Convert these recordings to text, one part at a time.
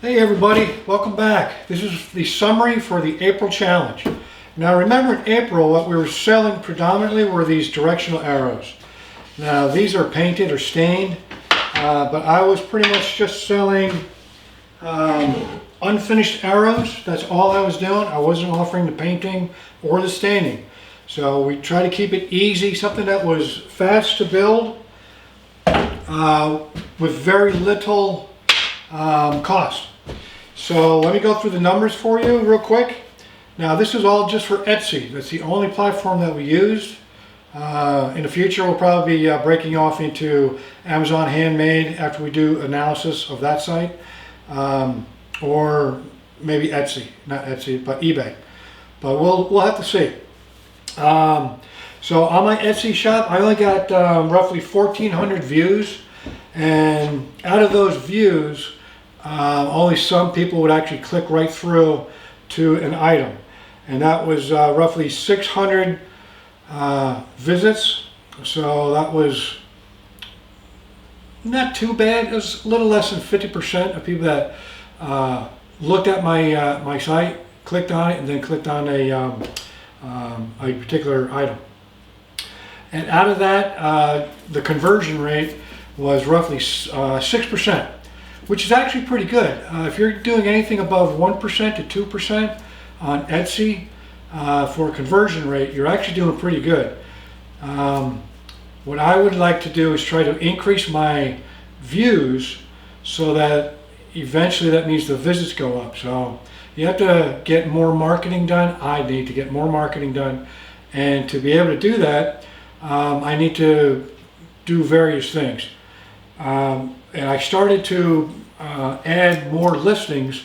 Hey everybody, welcome back. This is the summary for the April challenge. Now remember in April what we were selling predominantly were these directional arrows. Now these are painted or stained, but I was pretty much just selling unfinished arrows. That's all I was doing. I wasn't offering the painting or the staining. So we try to keep it easy, something that was fast to build with very little cost. So let me go through the numbers for you real quick. Now this is all just for Etsy. That's the only platform that we used. In the future we'll probably be breaking off into Amazon Handmade after we do analysis of that site. Or maybe Etsy, not Etsy, but eBay. But we'll have to see. So on my Etsy shop I only got roughly 1,400 views, and out of those views only some people would actually click right through to an item, and that was roughly 600 visits. So that was not too bad. It was a little less than 50% of people that looked at my site, clicked on it, and then clicked on a particular item. And out of that, the conversion rate was roughly 6%. Which is actually pretty good. If you're doing anything above 1% to 2% on Etsy for a conversion rate, you're actually doing pretty good. What I would like to do is try to increase my views so that eventually that means the visits go up. So you have to get more marketing done. I need to get more marketing done. And to be able to do that, I need to do various things. And I started to add more listings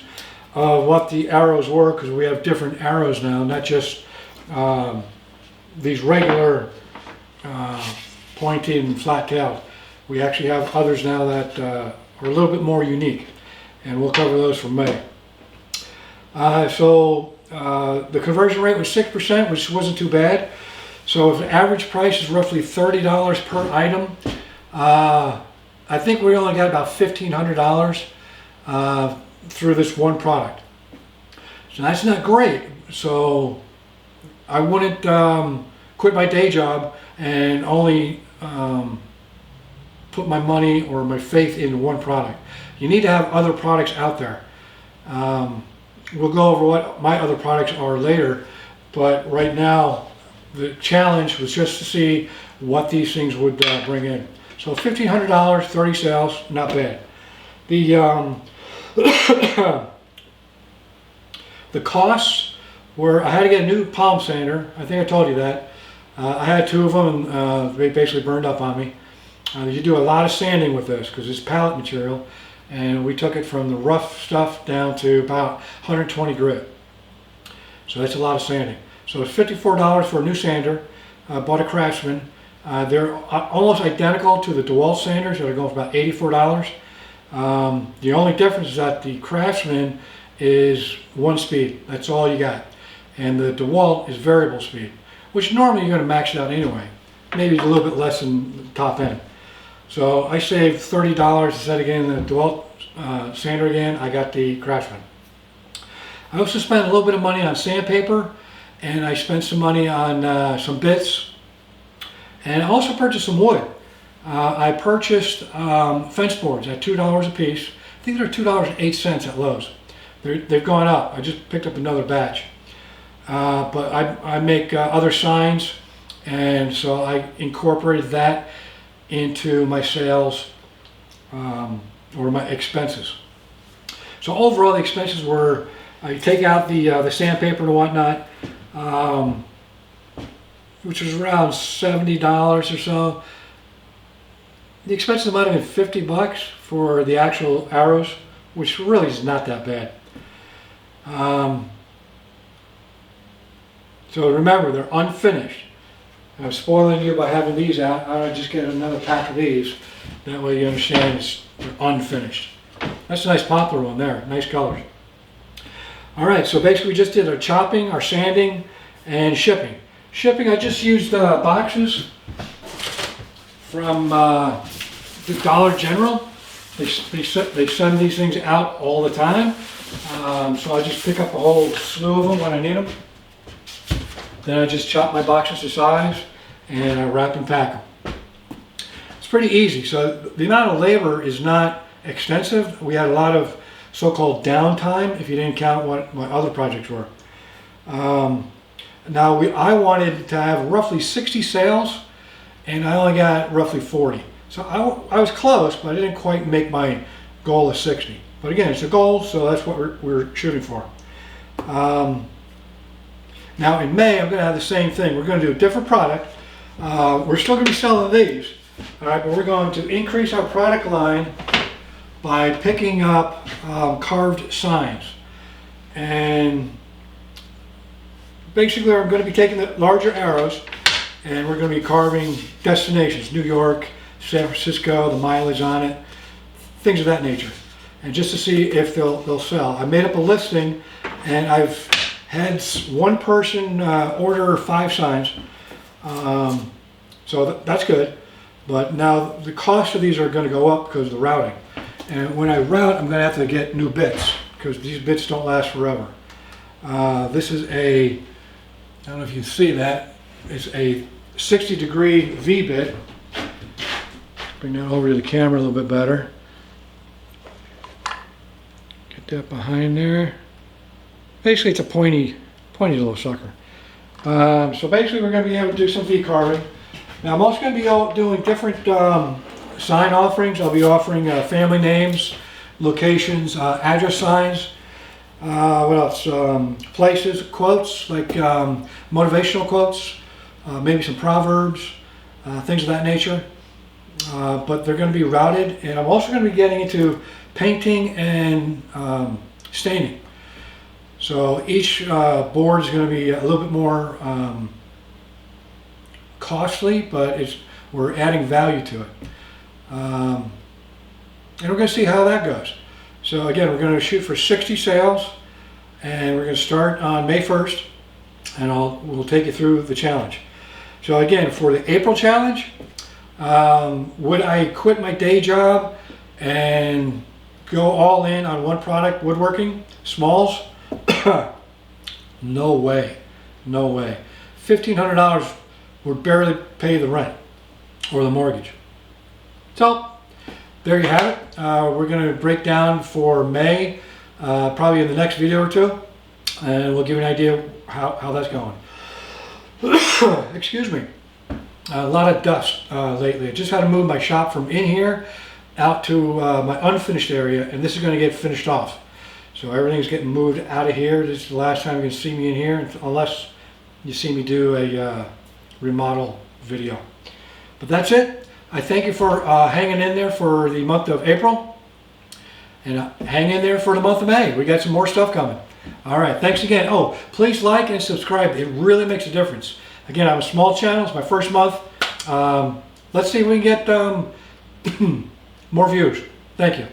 of what the arrows were, because we have different arrows now, not just these regular pointed and flat tailed. We actually have others now that are a little bit more unique, and we'll cover those for May. So the conversion rate was 6%, which wasn't too bad. So if the average price is roughly $30 per item, I think we only got about $1,500 through this one product. So that's not great. So I wouldn't quit my day job and only put my money or my faith in one product. You need to have other products out there. We'll go over what my other products are later, but right now the challenge was just to see what these things would bring in. So $1,500, 30 sales, not bad. The costs were, I had to get a new palm sander. I think I told you that. I had two of them, and they basically burned up on me. You do a lot of sanding with this because it's pallet material, and we took it from the rough stuff down to about 120 grit. So that's a lot of sanding. So it's $54 for a new sander. I bought a Craftsman. They're almost identical to the DeWalt sanders that are going for about $84. The only difference is that the Craftsman is one speed. That's all you got. And the DeWalt is variable speed, which normally you're going to max it out anyway. Maybe a little bit less than the top end. So I saved $30 instead of getting the DeWalt sander again. I got the Craftsman. I also spent a little bit of money on sandpaper, and I spent some money on some bits. And I also purchased some wood. I purchased fence boards at $2 a piece. I think they're $2.08 at Lowe's. They've gone up. I just picked up another batch. But I make other signs, and so I incorporated that into my sales or my expenses. So overall the expenses were, I take out the sandpaper and whatnot, which was around $70 or so. The expenses might have been 50 bucks for the actual arrows, which really is not that bad. So remember, they're unfinished. I'm spoiling you by having these out. I would just get another pack of these. That way you understand they're unfinished. That's a nice poplar one there, nice colors. All right, so basically we just did our chopping, our sanding, and shipping. Shipping, I just used boxes from the Dollar General. They send these things out all the time. So I just pick up a whole slew of them when I need them. Then I just chop my boxes to size and I wrap and pack them. It's pretty easy. So the amount of labor is not extensive. We had a lot of so-called downtime if you didn't count what my other projects were. Now I wanted to have roughly 60 sales and I only got roughly 40. So I was close, but I didn't quite make my goal of 60. But again, it's a goal, so that's what we're shooting for. Now in May, I'm going to have the same thing. We're going to do a different product. We're still going to be selling these, all right, but we're going to increase our product line by picking up carved signs. And basically, I'm going to be taking the larger arrows and we're going to be carving destinations, New York, San Francisco, the mileage on it, things of that nature. And just to see if they'll sell. I made up a listing and I've had one person order 5 signs. So that's good. But now the cost of these are going to go up because of the routing. And when I route, I'm going to have to get new bits because these bits don't last forever. This is I don't know if you can see that, it's a 60-degree V-bit. Bring that over to the camera a little bit better. Get that behind there. Basically, it's a pointy little sucker. So basically, we're going to be able to do some V carving. Now, I'm also going to be doing different sign offerings. I'll be offering family names, locations, address signs. What else? Places, quotes, like motivational quotes, maybe some proverbs, things of that nature. But they're going to be routed, and I'm also going to be getting into painting and staining. So each board is going to be a little bit more costly, but we're adding value to it. And we're going to see how that goes. So again, we're going to shoot for 60 sales, and we're going to start on May 1st, and we'll take you through the challenge. So again, for the April challenge, would I quit my day job and go all in on one product, woodworking, smalls? No way, no way. $1,500 would barely pay the rent or the mortgage. So there you have it. We're going to break down for May, probably in the next video or two, and we'll give you an idea how that's going. Excuse me. A lot of dust lately. I just had to move my shop from in here out to my unfinished area, and this is going to get finished off. So everything's getting moved out of here. This is the last time you're going to see me in here, unless you see me do a remodel video. But that's it. I thank you for hanging in there for the month of April, and hang in there for the month of May. We got some more stuff coming. All right, thanks again. Oh, please like and subscribe. It really makes a difference. Again, I'm a small channel. It's my first month. Let's see if we can get more views. Thank you.